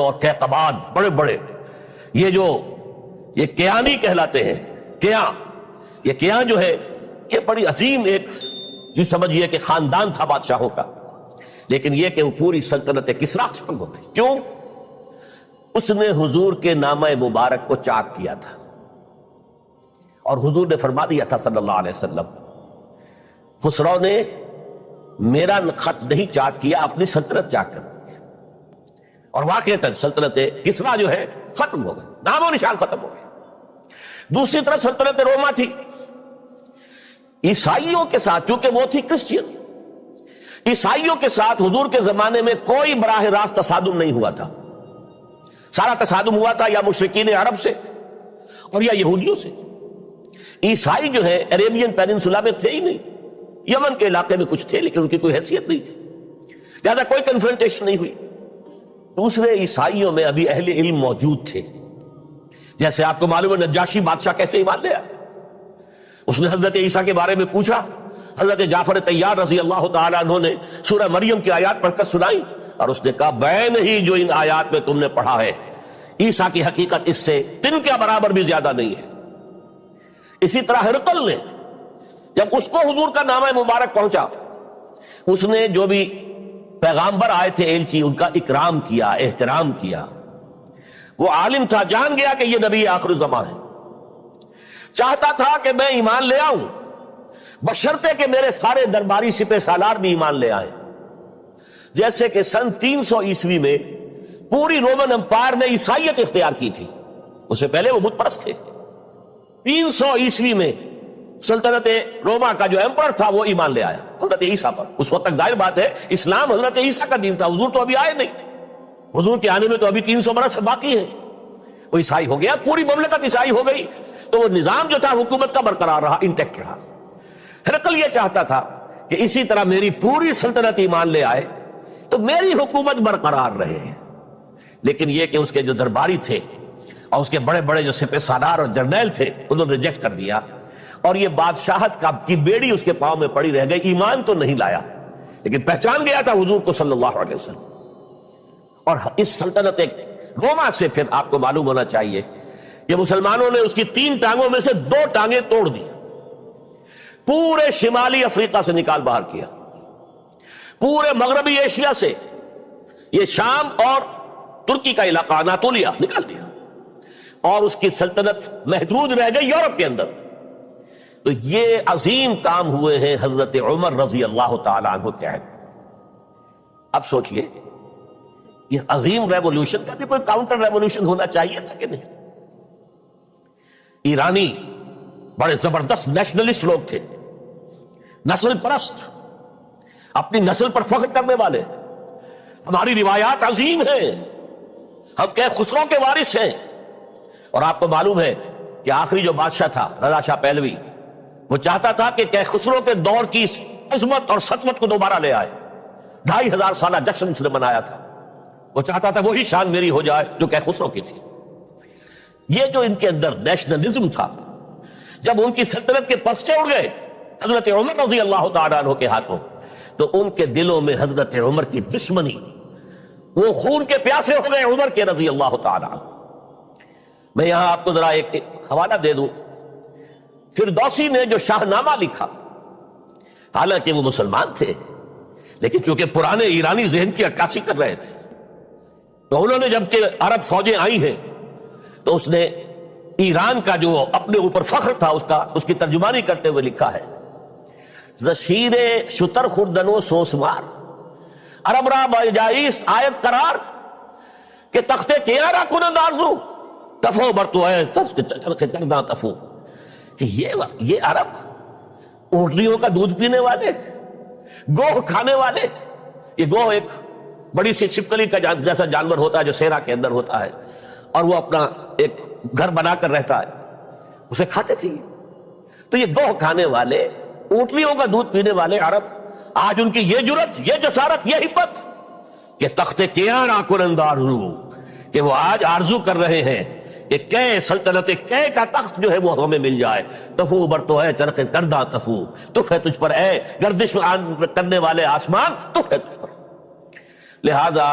اور کہقباد بڑے بڑے، یہ کیانی کہلاتے ہیں۔ یہ کیان جو ہے یہ بڑی عظیم ایک جو سمجھیے کہ خاندان تھا بادشاہوں کا، لیکن یہ کہ وہ پوری سلطنت کسریٰ ختم ہو گئی۔ کیوں؟ اس نے حضور کے نامہ مبارک کو چاک کیا تھا، اور حضور نے فرما دیا تھا صلی اللہ علیہ وسلم، خسرو نے میرا خط نہیں چاک کیا، اپنی سلطنت چاک کر دی، اور واقعتاً سلطنت کسریٰ جو ہے ختم ہو گئی، نام و نشان ختم ہو گیا۔ دوسری طرف سلطنت روما تھی، عیسائیوں کے ساتھ، چونکہ وہ تھی کرسچین، عیسائیوں کے ساتھ حضور کے زمانے میں کوئی براہ راست تصادم نہیں ہوا تھا، سارا تصادم ہوا تھا یا مشرکین عرب سے اور یا یہودیوں سے۔ عیسائی جو ہے عربین پیننسولا میں تھے ہی نہیں، یمن کے علاقے میں کچھ تھے لیکن ان کی کوئی حیثیت نہیں تھی، لہذا کوئی کنفرنٹیشن نہیں ہوئی۔ دوسرے عیسائیوں میں ابھی اہل علم موجود تھے، جیسے آپ کو معلوم ہے نجاشی بادشاہ کیسے ایمان لیا، اس نے حضرت عیسیٰ کے بارے میں پوچھا، حضرت جعفر طیار رضی اللہ تعالیٰ عنہ نے سورہ مریم کی آیات پڑھ کر سنائی، اور اس نے کہا بین ہی جو ان آیات میں تم نے پڑھا ہے، عیسیٰ کی حقیقت اس سے تن کے برابر بھی زیادہ نہیں ہے۔ اسی طرح ہرقل نے جب اس کو حضور کا نامہ مبارک پہنچا، اس نے جو بھی پیغامبر آئے تھے ایلچی، ان کا اکرام کیا، احترام کیا۔ وہ عالم تھا، جان گیا کہ یہ نبی آخر الزمان ہے، چاہتا تھا کہ میں ایمان لے آؤں بشرطے کہ میرے سارے درباری سپہ سالار بھی ایمان لے آئیں۔ جیسے کہ سن 300 عیسوی میں پوری رومن امپائر نے عیسائیت اختیار کی تھی، اس سے پہلے وہ بت پرست تھے۔ 300 عیسوی میں سلطنت روما کا جو ایمپرر تھا وہ ایمان لے آیا حضرت عیسیٰ پر۔ اس وقت تک ظاہر بات ہے اسلام حضرت عیسیٰ کا دین تھا، حضور تو ابھی آئے نہیں، حضور کے آنے میں تو ابھی 300 برس باقی ہے۔ وہ عیسائی ہو گیا، پوری مملکت عیسائی ہو گئی، تو وہ نظام جو تھا حکومت کا برقرار رہا، انٹیکٹ رہا۔ ہرقل یہ چاہتا تھا کہ اسی طرح میری پوری سلطنت ایمان لے آئے تو میری حکومت برقرار رہے، لیکن یہ کہ اس کے جو درباری تھے اور اس کے بڑے بڑے جو سپہ سالار اور جرنیل تھے انہوں نے ریجیکٹ کر دیا، اور یہ بادشاہت کی بیڑی اس کے پاؤں میں پڑی رہ گئی۔ ایمان تو نہیں لایا لیکن پہچان گیا تھا حضور کو صلی اللہ علیہ وسلم۔ اور اس سلطنت روما سے پھر آپ کو معلوم ہونا چاہیے کہ مسلمانوں نے اس کی 3 ٹانگوں میں سے 2 ٹانگیں توڑ دی، پورے شمالی افریقہ سے نکال باہر کیا، پورے مغربی ایشیا سے، یہ شام اور ترکی کا علاقہ اناطولیہ نکال دیا، اور اس کی سلطنت محدود رہ گئی یورپ کے اندر۔ تو یہ عظیم کام ہوئے ہیں حضرت عمر رضی اللہ تعالیٰ عنہ کے عہد۔ اب سوچئے یہ عظیم ریولوشن کا بھی کوئی کاؤنٹر ریولوشن ہونا چاہیے تھا کہ نہیں؟ ایرانی بڑے زبردست نیشنلسٹ لوگ تھے، نسل پرست، اپنی نسل پر فخر کرنے والے، ہماری روایات عظیم ہیں، ہم کیخسرو کے وارث ہیں۔ اور آپ کو معلوم ہے کہ آخری جو بادشاہ تھا رضا شاہ پہلوی، وہ چاہتا تھا کہ کیخسرو کے دور کی عظمت اور سطوت کو دوبارہ لے آئے۔ 2500 سالہ جشن اس نے منایا تھا، وہ چاہتا تھا وہی شان میری ہو جائے جو کیخسرو کی تھی۔ یہ جو ان کے اندر نیشنلزم تھا، جب ان کی سلطنت کے پسچے اڑ گئے حضرت عمر رضی اللہ تعالیٰ عنہ کے ہاتھوں، تو ان کے دلوں میں حضرت عمر کی دشمنی، وہ خون کے پیاسے ہو گئے عمر کے رضی اللہ تعالیٰ عنہ۔ میں یہاں آپ کو ذرا ایک حوالہ دے دوں، فردوسی نے جو شاہ نامہ لکھا، حالانکہ وہ مسلمان تھے لیکن چونکہ پرانے ایرانی ذہن کی عکاسی کر رہے تھے، تو انہوں نے جب کہ عرب فوجیں آئی ہیں تو اس نے ایران کا جو اپنے اوپر فخر تھا اس کی ترجمانی کرتے ہوئے لکھا ہے، زشیر شتر خوردنو سوسمار عرب را بجائیست آیت قرار کہ تخت کیارا کنند آرزو تفو برتو ہے کرداں تفو، کہ یہ عرب اونٹنیوں کا دودھ پینے والے، گوہ کھانے والے، یہ گوہ ایک بڑی سی چھپکلی کا جیسا جانور ہوتا ہے جو صحرا کے اندر ہوتا ہے، اور وہ اپنا ایک گھر بنا کر رہتا ہے، اسے کھاتے تھے۔ تو یہ گوہ کھانے والے، اونٹنیوں کا دودھ پینے والے عرب، آج ان کی یہ جرت، یہ جسارت، یہ ہمت کہ تخت کیاں کنند آرزو، کہ وہ آج آرزو کر رہے ہیں کہ کئے سلطنت کئے کا تخت جو ہے وہ ہمیں مل جائے۔ تفو برتو ہے چرخ کردہ تفو، تف ہے تجھ پر اے گردش کرنے والے آسمان، تف ہے تجھ پر۔ لہذا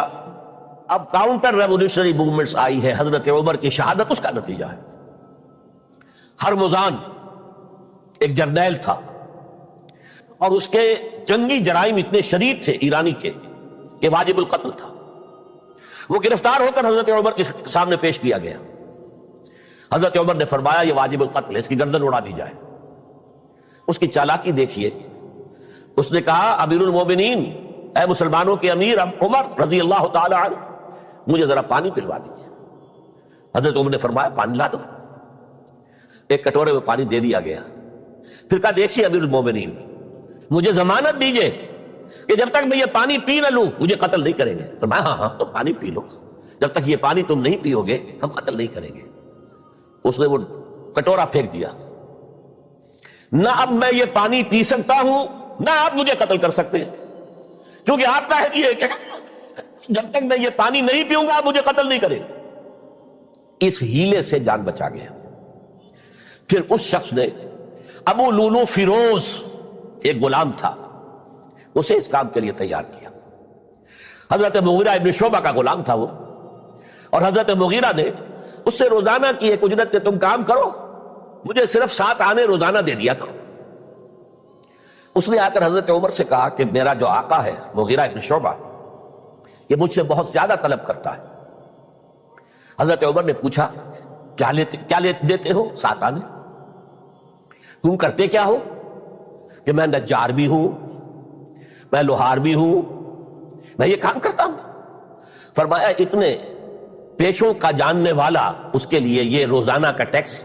اب کاؤنٹر ریولیوشنری موومنٹس آئی ہے، حضرت عمر کی شہادت اس کا نتیجہ ہے۔ ہرمزان ایک جرنیل تھا اور اس کے جنگی جرائم اتنے شدید تھے ایرانی کے کہ واجب القتل تھا۔ وہ گرفتار ہو کر حضرت عمر کے سامنے پیش کیا گیا۔ حضرت عمر نے فرمایا یہ واجب القتل ہے، اس کی گردن اڑا دی جائے۔ اس کی چالاکی دیکھیے، اس نے کہا امیر المومنین، اے مسلمانوں کے امیر عمر رضی اللہ تعالی عنہ، مجھے ذرا پانی پلوا دیجیے۔ حضرت عمر نے فرمایا پانی لا دو۔ ایک کٹورے میں پانی دے دیا گیا، پھر کہا دیکھیے امیر المومنین، مجھے ضمانت دیجیے کہ جب تک میں یہ پانی پی نہ لوں مجھے قتل نہیں کریں گے۔ فرمایا ہاں ہاں تم پانی پی لو، جب تک یہ پانی تم نہیں پیو گے ہم قتل نہیں کریں گے۔ اس نے وہ کٹورا پھینک دیا۔ نہ اب میں یہ پانی پی سکتا ہوں نہ آپ مجھے قتل کر سکتے ہیں، کیونکہ آپ کا ہے یہ کہ جب تک میں یہ پانی نہیں پیوں گا آپ مجھے قتل نہیں کریں گے۔ اس ہیلے سے جان بچا گیا۔ پھر اس شخص نے ابو لولو فیروز ایک غلام تھا، اسے اس کام کے لیے تیار کیا۔ حضرت مغیرہ ابن شعبہ کا غلام تھا وہ، اور حضرت مغیرہ نے اس سے روزانہ کی ایک اجرت کہ تم کام کرو، مجھے صرف 7 آنے روزانہ دے دیا کرو۔ اس نے آ کر حضرت عمر سے کہا کہ میرا جو آقا ہے مغیرہ ابن شعبہ یہ مجھ سے بہت زیادہ طلب کرتا ہے۔ حضرت عمر نے پوچھا کیا دیتے ہو؟ 7 آنے۔ تم کرتے کیا ہو؟ کہ میں نجار بھی ہوں، میں لوہار بھی ہوں، میں یہ کام کرتا ہوں۔ فرمایا اتنے پیشوں کا جاننے والا اس کے لیے یہ روزانہ کا ٹیکس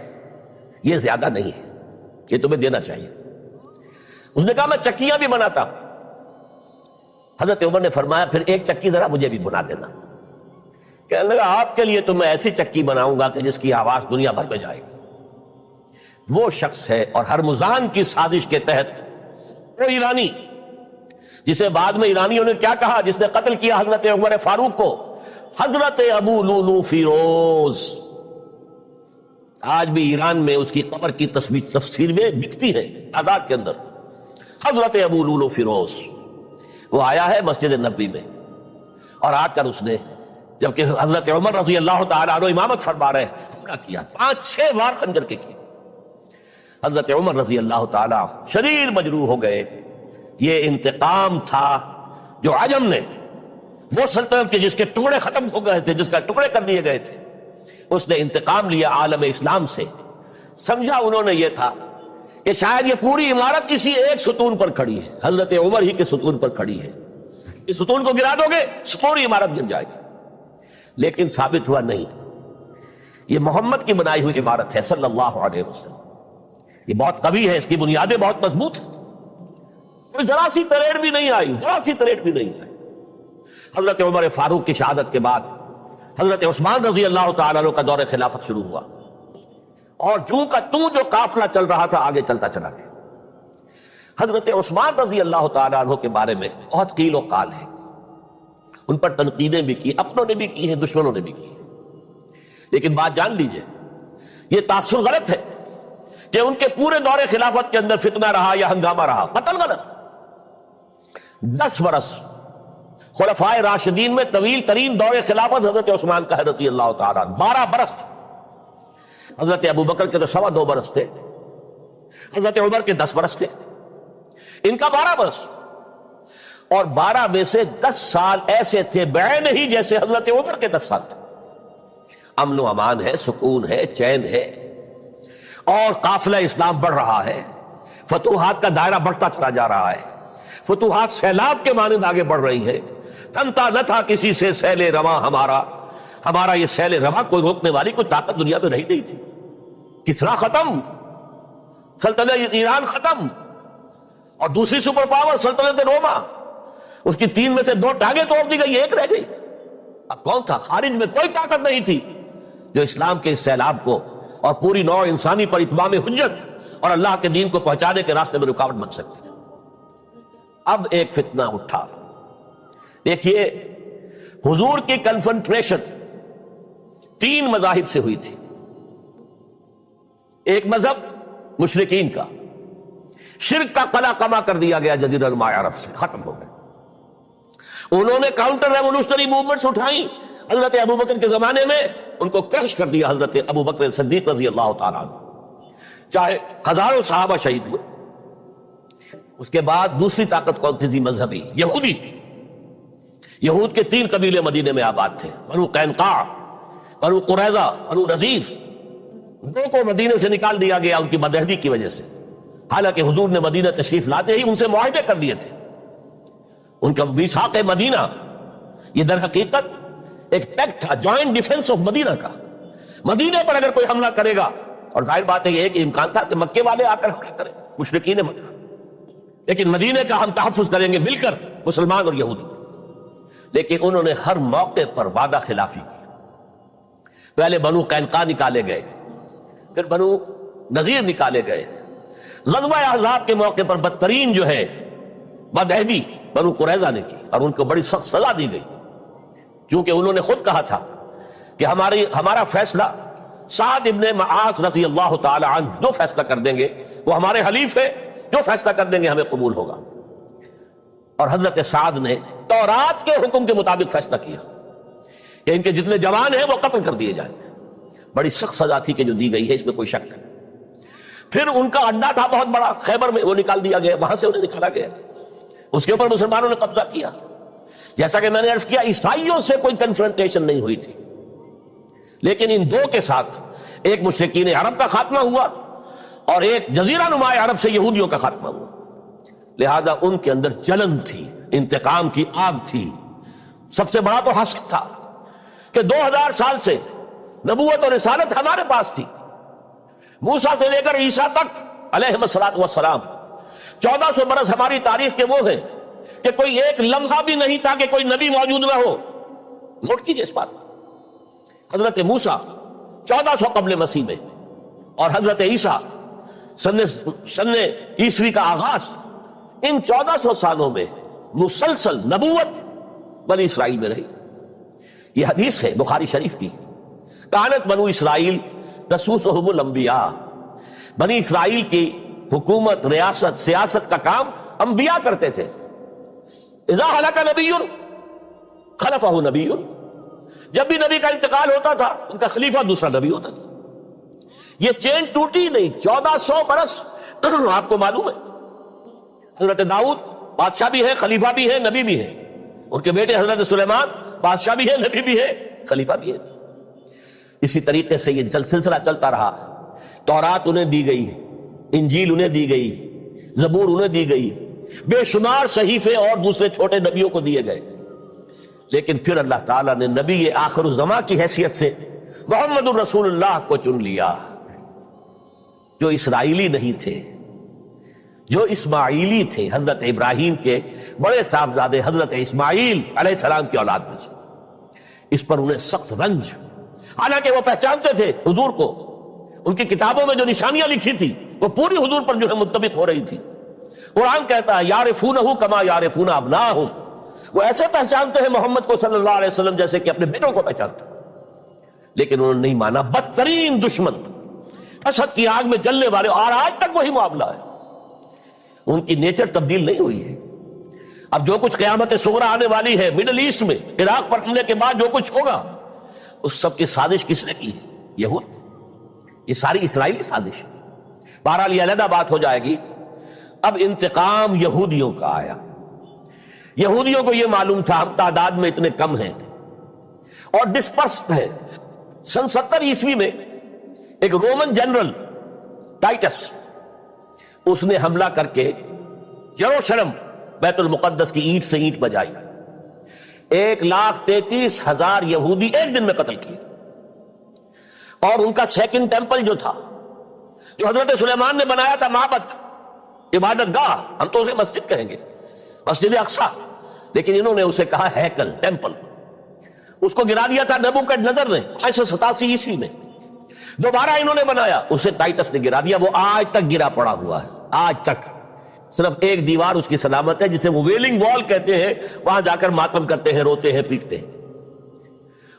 یہ زیادہ نہیں ہے، یہ تمہیں دینا چاہیے۔ اس نے کہا میں چکیاں بھی بناتا ہوں۔ حضرت عمر نے فرمایا پھر ایک چکی ذرا مجھے بھی بنا دینا۔ کہنے لگا آپ کے لیے تو میں ایسی چکی بناؤں گا کہ جس کی آواز دنیا بھر میں جائے گی۔ وہ شخص ہے اور ہرمزان کی سازش کے تحت وہ ایرانی جسے بعد میں ایرانیوں نے کیا کہا، جس نے قتل کیا حضرت عمر فاروق کو، حضرت ابو لولو فیروز۔ آج بھی ایران میں اس کی قبر کی تفسیریں بکتی ہیں تعداد کے اندر۔ حضرت ابو لولو فیروز وہ آیا ہے مسجد نبوی میں، اور آ کر اس نے جبکہ حضرت عمر رضی اللہ تعالیٰ عنہ امامت فرما رہے حملہ کیا، 5-6 وار خنجر کے کیے۔ حضرت عمر رضی اللہ تعالیٰ شریر مجروح ہو گئے۔ یہ انتقام تھا جو عجم نے، وہ سلطنت کے جس کے ٹکڑے ختم ہو گئے تھے، جس کا ٹکڑے کر دیے گئے تھے، اس نے انتقام لیا عالم اسلام سے۔ سمجھا انہوں نے یہ تھا کہ شاید یہ پوری عمارت اسی ایک ستون پر کھڑی ہے، حضرت عمر ہی کے ستون پر کھڑی ہے، اس ستون کو گرا دو گے پوری عمارت گر جائے گی۔ لیکن ثابت ہوا نہیں، یہ محمد کی بنائی ہوئی عمارت ہے صلی اللہ علیہ وسلم۔ یہ بہت قوی ہے، اس کی بنیادیں بہت مضبوط ہیں، کوئی ذرا سی تریڑ بھی نہیں آئی، ذرا سی تریڑ بھی نہیں آئی۔ حضرت عمر فاروق کی شہادت کے بعد حضرت عثمان رضی اللہ تعالیٰ عنہ کا دور خلافت شروع ہوا، اور جو قافلہ چل رہا تھا آگے چلتا چلا گیا۔ حضرت عثمان رضی اللہ تعالیٰ عنہ کے بارے میں بہت قیل و قال ہے، ان پر تنقیدیں بھی کی، اپنوں نے بھی کی ہیں، دشمنوں نے بھی کی ہیں۔ لیکن بات جان لیجئے، یہ تاثر غلط ہے کہ ان کے پورے دور خلافت کے اندر فتنہ رہا یا ہنگامہ رہا، قتل غلط۔ 10 برس خلفائے راشدین میں طویل ترین دور خلافت حضرت عثمان کا ہے رضی اللہ تعالیٰ عنہ، 12 برس۔ حضرت ابو بکر کے تو 2.25 برس تھے، حضرت عمر کے 10 برس تھے، ان کا 12 برس، اور 12 میں سے 10 سال ایسے تھے بعین ہی جیسے حضرت عمر کے 10 سال تھے۔ امن و امان ہے، سکون ہے، چین ہے، اور قافلہ اسلام بڑھ رہا ہے، فتوحات کا دائرہ بڑھتا چلا جا رہا ہے، فتوحات سیلاب کے مانند آگے بڑھ رہی ہیں۔ تھمتا نہ تھا کسی سے سیل رواں ہمارا یہ سیل رواں کوئی روکنے والی کوئی طاقت دنیا میں رہی نہیں تھی۔ کسرا ختم، سلطنت ایران ختم، اور دوسری سپر پاور سلطنت روما، اس کی 3 میں سے 2 ٹانگیں توڑ دی گئی، 1 رہ گئی۔ اب کون تھا؟ خارج میں کوئی طاقت نہیں تھی جو اسلام کے اس سیلاب کو اور پوری نوع انسانی پر اتمام حجت اور اللہ کے دین کو پہنچانے کے راستے میں رکاوٹ بن سکتی۔ اب ایک فتنہ اٹھا۔ دیکھیے حضور کی کنفنٹریشن 3 مذاہب سے ہوئی تھی۔ ایک مذہب مشرکین کا، شرک کا قلع کما کر دیا گیا جزیرہ نما عرب سے، ختم ہو گئے۔ انہوں نے کاؤنٹر ریولوشنری موومنٹس اٹھائیں حضرت ابو بکر کے زمانے میں ان کو کرش کر دیا حضرت ابو بکر صدیق رضی اللہ تعالیٰ عنہ، چاہے ہزاروں صحابہ شہید ہوئے۔ اس کے بعد دوسری طاقت کون تھی؟ مذہبی، یہودی۔ یہود کے 3 قبیلے مدینے میں آباد تھے، بنو قینقاع، بنو قریظہ، بنو نذیر۔ 2 کو مدینے سے نکال دیا گیا ان کی بدعہدی کی وجہ سے، حالانکہ حضور نے مدینہ تشریف لاتے ہی ان سے معاہدے کر دیے تھے۔ ان کا میثاق مدینہ یہ در حقیقت ایک پیکٹ تھا، جوائنٹ ڈیفنس آف مدینہ کا۔ مدینہ پر اگر کوئی حملہ کرے گا، اور ظاہر بات ہے یہ کہ امکان تھا کہ مکے والے آ کر حملہ کریں، مشرکین مکہ، لیکن مدینہ کا ہم تحفظ کریں گے مل کر، مسلمان اور یہودی۔ لیکن انہوں نے ہر موقع پر وعدہ خلافی کی۔ پہلے بنو قینقاع نکالے گئے، پھر بنو نذیر نکالے گئے۔ غزوہ احزاب کے موقع پر بدترین جو ہے بدعہدی بنو قریظہ نے کی، اور ان کو بڑی سخت سزا دی گئی، کیونکہ انہوں نے خود کہا تھا کہ ہمارا فیصلہ سعد ابن معاذ رضی اللہ تعالی عنہ جو فیصلہ کر دیں گے وہ ہمارے حلیف ہے، جو فیصلہ کر دیں گے ہمیں قبول ہوگا۔ اور حضرت سعد نے تورات کے حکم کے مطابق فیصلہ کیا کہ ان کے جتنے جوان ہیں وہ قتل کر دیے جائیں۔ بڑی سخت سزا تھی کہ جو دی گئی ہے، اس میں کوئی شک نہیں۔ پھر ان کا اڈا تھا بہت بڑا خیبر میں، وہ نکال دیا گیا، وہاں سے انہیں نکالا گیا، اس کے اوپر مسلمانوں نے قبضہ کیا۔ جیسا کہ میں نے عرض کیا، عیسائیوں سے کوئی کنفرنٹیشن نہیں ہوئی تھی، لیکن ان 2 کے ساتھ ایک مشرکین عرب کا خاتمہ ہوا اور ایک جزیرہ نما عرب سے یہودیوں کا خاتمہ ہوا۔ لہذا ان کے اندر جلن تھی، انتقام کی آگ تھی۔ سب سے بڑا تو حسد تھا کہ 2000 سال سے نبوت اور رسالت ہمارے پاس تھی، موسیٰ سے لے کر عیسیٰ تک علیہ الصلوۃ والسلام، 1400 برس ہماری تاریخ کے وہ ہیں کہ کوئی ایک لمحہ بھی نہیں تھا کہ کوئی نبی موجود نہ ہو۔ نوٹ کیجئے اس بات، حضرت موسیٰ 1400 قبل مسیح میں، اور حضرت عیسیٰ سن عیسوی کا آغاز، ان 1400 سالوں میں مسلسل نبوت بنی اسرائیل میں رہی۔ یہ حدیث ہے بخاری شریف کی، کانت بنو اسرائیل تسوسہم الانبیاء، بنی اسرائیل کی حکومت، ریاست، سیاست کا کام انبیاء کرتے تھے۔ اذا ہلک نبی خلفہ نبی، جب بھی نبی کا انتقال ہوتا تھا ان کا خلیفہ دوسرا نبی ہوتا تھا۔ یہ چین ٹوٹی نہیں، 1400 برس آپ کو معلوم ہے۔ حضرت داؤد بادشاہ بھی ہے، خلیفہ بھی ہے، نبی بھی ہے۔ ان کے بیٹے حضرت سلیمان بادشاہ بھی ہے، نبی بھی ہے، خلیفہ بھی ہے۔ اسی طریقے سے یہ سلسلہ چلتا رہا۔ تورات انہیں دی گئی، انجیل انہیں دی گئی، زبور انہیں دی گئی، بے شمار صحیفے اور دوسرے چھوٹے نبیوں کو دیے گئے۔ لیکن پھر اللہ تعالیٰ نے نبی آخر الزماں کی حیثیت سے محمد الرسول اللہ کو چن لیا، جو اسرائیلی نہیں تھے، جو اسماعیلی تھے، حضرت ابراہیم کے بڑے صاحبزادے حضرت اسماعیل علیہ السلام کی اولاد میں سے۔ اس پر انہیں سخت رنج، حالانکہ وہ پہچانتے تھے حضور کو، ان کی کتابوں میں جو نشانیاں لکھی تھی وہ پوری حضور پر جو ہے متفق ہو رہی تھی۔ قرآن کہتا ہے یعرفونہ کما یعرفون ابناءہم، وہ ایسے پہچانتے ہیں محمد کو صلی اللہ علیہ وسلم جیسے کہ اپنے بیٹوں کو پہچانتے ہیں، لیکن انہوں نے نہیں مانا۔ بدترین دشمن، اشد کی آگ میں جلنے والے، اور آج تک وہی معاملہ ہے۔ ان کی نیچر تبدیل نہیں ہوئی ہے۔ اب جو کچھ قیامت صغریٰ آنے والی ہے مڈل ایسٹ میں، عراق پر حملے کے بعد جو کچھ ہوگا، اس سب کی سازش کس نے کی ہے؟ یہود۔ یہ ساری اسرائیلی سازش ہے۔ بہرحال یہ علیحدہ بات ہو جائے گی۔ اب انتقام یہودیوں کا آیا۔ یہودیوں کو یہ معلوم تھا ہم تعداد میں اتنے کم ہیں اور ڈسپرسڈ ہیں۔ سن 70 عیسوی میں ایک رومن جنرل ٹائٹس، اس نے حملہ کر کے یروشلم بیت المقدس کی اینٹ سے اینٹ بجائی، 1,33,000 یہودی ایک دن میں قتل کیے۔ اور ان کا سیکنڈ ٹیمپل جو تھا، جو حضرت سلیمان نے بنایا تھا، معبد، عبادت گاہ، ہم تو اسے مسجد کہیں گے، مسجد اقصی، لیکن انہوں نے اسے کہا ہیکل، ٹیمپل۔ اس کو گرا دیا تھا نبوکدنضر نے 587 عیسوی میں۔ دوبارہ انہوں نے بنایا، اسے ٹائٹس نے گرا دیا، وہ آج تک گرا پڑا ہوا ہے، آج تک۔ صرف ایک دیوار اس کی سلامت ہے، جسے وہ ویلنگ وال کہتے ہیں، وہاں جا کر ماتم کرتے ہیں، روتے ہیں، پیٹتے ہیں۔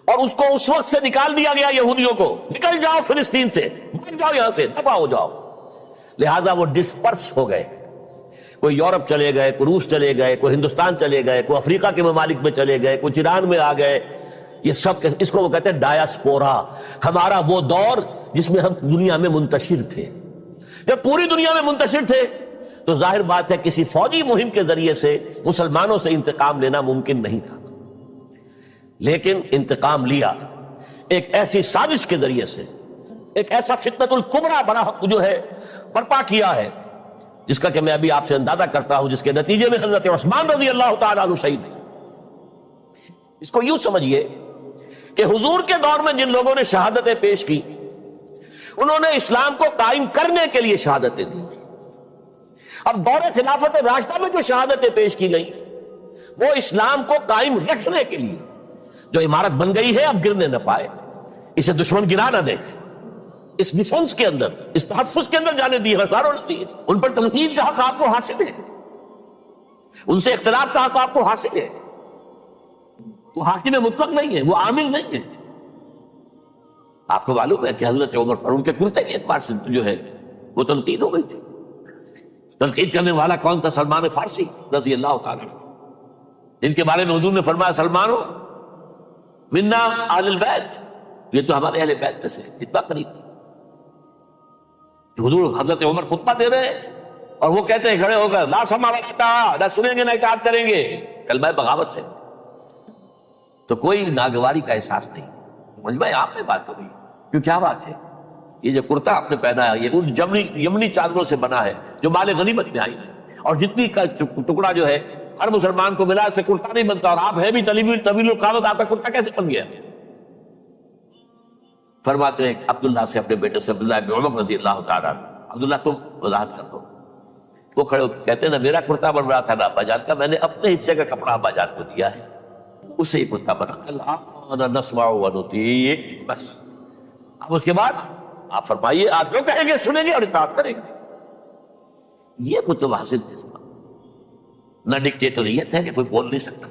اور اس کو اس وقت سے نکال دیا گیا یہودیوں کو، نکل جاؤ فلسطین سے، بھاگ جاؤ یہاں سے، دفع ہو جاؤ۔ لہذا وہ ڈسپرس ہو گئے، کوئی یورپ چلے گئے، کوئی روس چلے گئے، کوئی ہندوستان چلے گئے، کوئی افریقہ کے ممالک میں چلے گئے، کوئی ایران میں آ گئے، یہ سب اس کو وہ کہتے ہیں ڈایاسپورا، ہمارا وہ دور جس میں ہم دنیا میں منتشر تھے۔ جب پوری دنیا میں منتشر تھے تو ظاہر بات ہے کسی فوجی مہم کے ذریعے سے مسلمانوں سے انتقام لینا ممکن نہیں تھا، لیکن انتقام لیا ایک ایسی سازش کے ذریعے سے، ایک ایسا فتنۃ الکبریٰ بڑا جو ہے برپا کیا ہے، جس کا کہ میں ابھی آپ سے اندازہ کرتا ہوں، جس کے نتیجے میں حضرت عثمان رضی اللہ تعالیٰ عنہ شہید ہوئے۔ اس کو یوں سمجھیے کہ حضور کے دور میں جن لوگوں نے شہادتیں پیش کی، انہوں نے اسلام کو قائم کرنے کے لیے شہادتیں دی۔ اب دور خلافت راشدہ میں جو شہادتیں پیش کی گئی وہ اسلام کو قائم رکھنے کے لیے، جو عمارت بن گئی ہے اب گرنے نہ پائے، اسے دشمن گرا نہ دے، اس ڈیفنس کے اندر، اس تحفظ کے اندر جانے دی ہے، ہزاروں نے دی ہے۔ ان پر تنقید کا حق آپ کو حاصل ہے، ان سے اختلاف کا حق آپ کو حاصل ہے۔ وہ حاکم مطلق نہیں ہے، وہ عامل نہیں ہے۔ آپ کو معلوم ہے کہ حضرت عمر پر ان کے کرتے کے اعتبار سے جو ہے وہ تنقید ہو گئی تھی۔ تنقید کرنے والا کون تھا؟ سلمان فارسی رضی اللہ تعالیٰ عنہ، جن کے بارے میں حضور نے فرمایا سلمانو منا اہل البیت، یہ تو ہمارے اہل بیت میں سے، اتنا قریب تھا۔ حضور حضرت عمر خطبہ دے رہے ہیں اور وہ کہتے ہیں کھڑے ہو کر لا سمع ولا طاعہ، نہ سنیں گے نہ اطاعت کریں گے، کلمہ بغاوت ہے۔ تو کوئی ناگواری کا احساس نہیں، سمجھ میں آپ میں بات ہو رہی ہے۔ کیوں کیا بات ہے؟ یہ جو کرتا آپ نے پہنا ہے یہ ان یمنی چادروں سے بنا ہے جو مال غنیمت میں آئی تھی، اور جتنی کا ٹکڑا جو ہے ہر مسلمان کو ملا، اس سے کرتا نہیں بنتا، اور آپ ہے بھی طویل القامت، آپ کا کرتا کیسے بن گیا؟ فرماتے ہیں عبداللہ سے، اپنے بیٹے سے، عبداللہ بن عمر رضی اللہ تعالیٰ عنہ، عبداللہ تم وضاحت کر دو۔ وہ کھڑے ہو کہتے ہیں نہ میرا کرتا بن رہا تھا نہ ابا جان کا، میں نے اپنے حصے کا کپڑا ابا جان کو دیا ہے، اس سے ہی کرتا بنا۔ اللہ نسمع ونطیع، بس اب اس کے بعد آپ فرمائیے، آپ جو کہیں گے سنیں گے اور اطاعت کریں گے۔ یہ متوازن نظام، نہ ڈکٹیٹریت ہے کہ کوئی بول نہیں سکتا،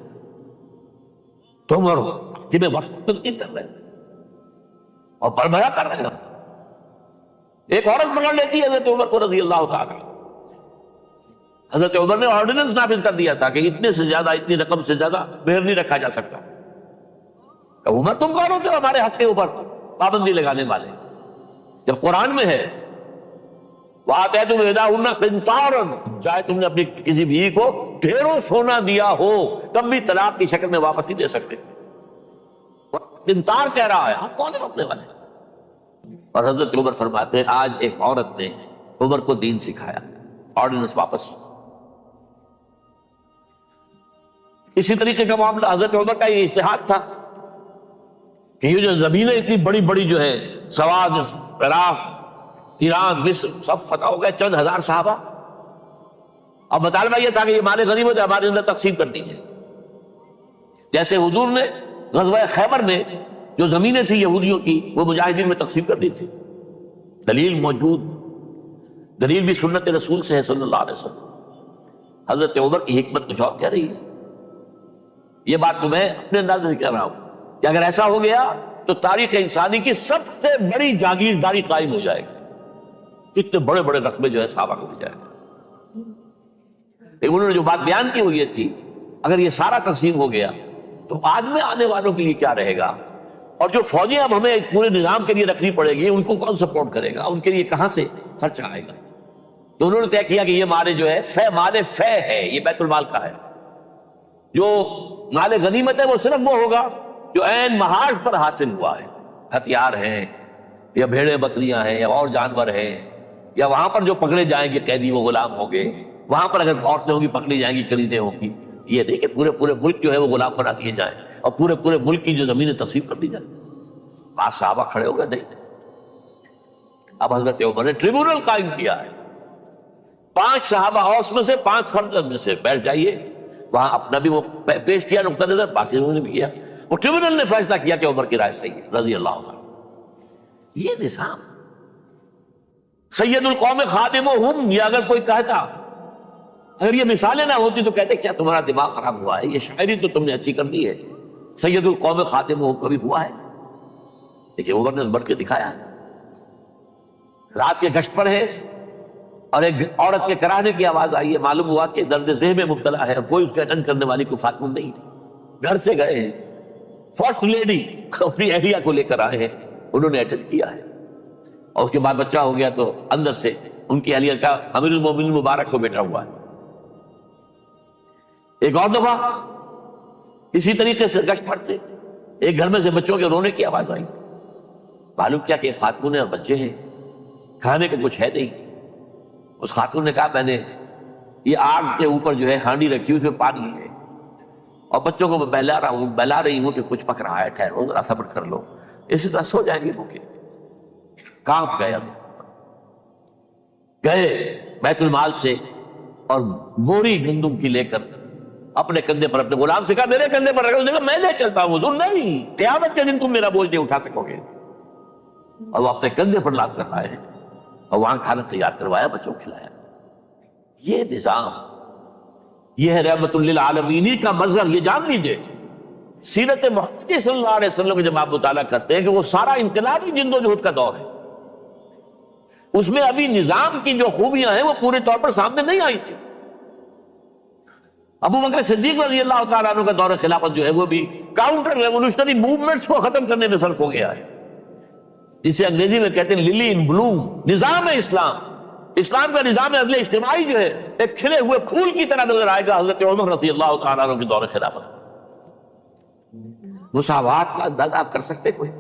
تم اور تمہیں وقت تنقید کر رہے ہیں اور بربرا کر رہے ہیں۔ ایک عورت پکڑ لیتی ہے حضرت عمر کو رضی اللہ تعالیٰ، حضرت عمر نے آرڈیننس نافذ کر دیا تھا کہ اتنے سے زیادہ، اتنی رقم سے زیادہ مہر نہیں رکھا جا سکتا۔ کہ عمر تم کون ہوتے ہو ہمارے حق کے اوپر پابندی لگانے والے؟ جب قرآن میں ہے وَآتَيْتُمْ إِحْدَاهُنَّ قِنْطَارًا، چاہے تم نے اپنی کسی بیوی کو ڈھیروں سونا دیا ہو تب بھی طلاق کی شکل میں واپس نہیں دے سکتے۔ قنطار کہہ رہا ہے، آپ کون ہیں روکنے والے؟ اور حضرت عمر فرماتے ہیں آج ایک عورت نے عمر کو دین سکھایا، آرڈیننس واپس۔ اسی طریقے کا معاملہ حضرت عمر کا یہ اجتہاد تھا کہ یہ جو زمینیں اتنی بڑی بڑی جو ہے، سواد، عراق، ایران، مصر، سب فتح ہو گئے، چند ہزار صحابہ۔ اب مطالبہ یہ تھا کہ یہ مال غنیمت ہمارے اندر تقسیم کر دیجیے، جیسے حضور نے غزوہ خیبر میں جو زمینیں تھیں یہودیوں کی وہ مجاہدین میں تقسیم کر دی تھی۔ دلیل موجود، دلیل بھی سنت رسول سے ہے صلی اللہ علیہ وسلم۔ حضرت عمر کی حکمت کچھ اور کہہ رہی ہے۔ یہ بات تو میں اپنے انداز سے کہہ رہا ہوں کہ اگر ایسا ہو گیا تو تاریخ انسانی کی سب سے بڑی جاگیرداری قائم ہو جائے گی، اتنے بڑے بڑے رقبے جو ہے صحابہ کو مل جائے گا۔ لیکن انہوں نے جو بات بیان کی وہ یہ تھی اگر یہ سارا تقسیم ہو گیا تو بعد میں آنے والوں کے لیے کیا رہے گا، اور جو فوجیں اب ہمیں پورے نظام کے لیے رکھنی پڑے گی ان کو کون سپورٹ کرے گا، ان کے لیے کہاں سے خرچہ آئے گا؟ تو انہوں نے طے کیا کہ یہ مال جو ہے مال فے ہے، یہ بیت المال کا ہے۔ جو مال غنیمت ہے وہ صرف وہ ہوگا جو عین محاذ پر حاصل ہوا ہے، ہتھیار ہیں یا بھیڑیں بکریاں ہیں یا اور جانور ہیں، یا وہاں پر جو پکڑے جائیں گے قیدی وہ غلام ہوں گے، وہاں پر اگر عورتیں ہوں گی پکڑی جائیں گی، خریدیں ہوں گی۔ یہ نہیں کہ پورے ملک جو ہے وہ غلام بنا دیے جائیں اور پورے ملک کی جو زمینیں تقسیم کر دی جائیں۔ بعض صحابہ کھڑے ہو گئے نہیں۔ اب حضرت عمر نے ٹریبونل قائم کیا ہے، 5 صحابہ اوس میں سے 5 خزرج میں سے بیٹھ جائیے، وہاں اپنا بھی وہ پیش کیا نقطہ نظر، باقی لوگوں نے بھی کیا، وہ ٹریبونل نے فیصلہ کیا کہ عمر کی رائے صحیح ہے رضی اللہ عنہ۔ یہ نظام سید القوم خادمہم، یہ اگر کوئی کہتا، اگر یہ مثالیں نہ ہوتی تو کہتے کیا تمہارا دماغ خراب ہوا ہے، یہ شاعری تو تم نے اچھی کر دی ہے، سید القوم خادمہم کبھی ہوا ہے؟ لیکن عمر نے بڑھ کے دکھایا، رات کے گشت پر ہے اور ایک عورت کے کراہنے کی آواز آئی ہے، معلوم ہوا کہ درد ذہن میں مبتلا ہے اور کوئی اس کے اٹینڈ کرنے والی کو فاطمہ نہیں، گھر سے گئے ہیں فرسٹ لیڈی اپنی اہلیہ کو لے کر آئے ہیں، انہوں نے اٹینڈ کیا ہے، اور اس کے بعد بچہ ہو گیا تو اندر سے ان کی اہلیہ کا امیر المومنین مبارک کو بیٹا ہوا ہے۔ ایک اور دفعہ اسی طریقے سے گشت پڑتے، ایک گھر میں سے بچوں کے رونے کی آواز آئی، معلوم کیا کہ خاتون اور بچے ہیں، کھانے کو کچھ ہے نہیں۔ اس خاتون نے کہا میں نے یہ آگ کے اوپر جو ہے ہانڈی رکھی، اس میں پانی ہے، اور بچوں کو میں بہلا رہی ہوں کہ کچھ پک رہا ہے، ٹھہرو ذرا صبر کر لو، اسی طرح سو جائیں گے بھوکے۔ کانپ گئے، گئے بیت المال سے اور بوری گندم کی لے کر اپنے کندھے پر، اپنے غلام سے کہا میرے کندھے پر رکھو، میں لے چلتا ہوں حضور۔ نہیں، قیامت کے دن تم میرا بوجھ نہیں اٹھا سکو گے۔ اور وہ اپنے کندھے پر لاد کر لائے اور وہاں کھانا تیار کروایا، بچوں کو کھلایا۔ یہ نظام، یہ ہے رحمت للعالمین کا مظہر۔ یہ جان لیجیے سیرت محمدی صلی اللہ علیہ وسلم کو جب آپ مطالعہ کرتے ہیں کہ وہ سارا انقلابی جد و جہد کا دور ہے، اس میں ابھی نظام کی جو خوبیاں ہیں وہ پورے طور پر سامنے نہیں آئی تھی۔ ابو بکر صدیق رضی اللہ تعالیٰ عنہ کا دور خلافت جو ہے وہ بھی کاؤنٹر ریولوشنری موومنٹس کو ختم کرنے میں صرف ہو گیا ہے، جسے انگریزی میں کہتے ہیں للی ان بلوم۔ نظام اسلام، اسلام کا نظام عدل اجتماعی جو ہے ایک کھلے ہوئے پھول کی طرح نظر آئے گا حضرت عمر رضی اللہ تعالیٰ عنہ کے دور خلافت۔ مساوات کا اندازہ آپ کر سکتے کوئی؟